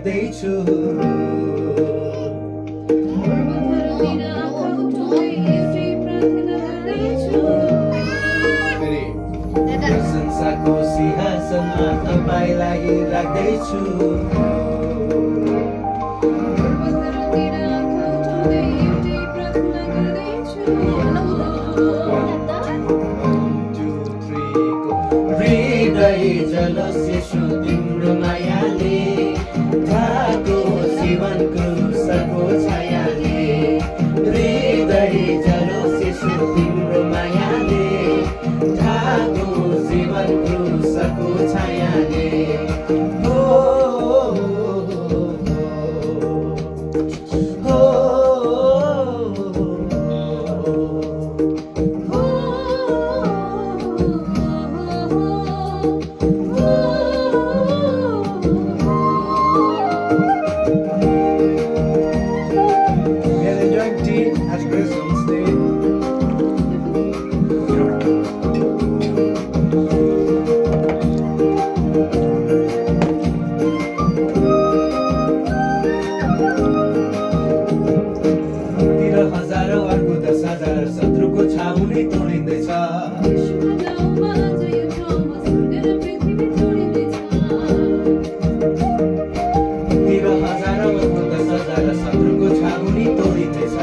गर्दैछु संसारको सिंहासनमा तपाईलाई राख्दैछु हृदय जलस्यु तिम्रो मायाले थाको जीवनको सको छायाले हृदय जलस्यु तिम्रो मायाले थाको जीवनको सको छायाले हो हो शत्रुको छाउनी तोडिँदैछ तिर हजारौं दस हजार शत्रुको छाउनी तोडिँदैछ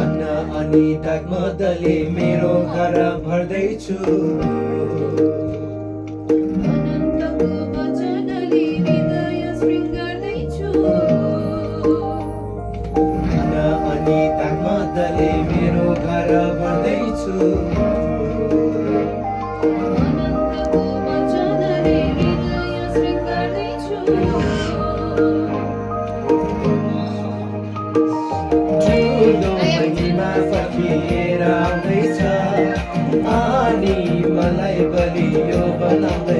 अन्न अनि डाकमदले मेरो घर भर्दैछु मदले मेरो घर भर्दैछु ठुलो महिमा फर्किएर आउँदैछ अनि मलाई बलियो बनाउँदैछ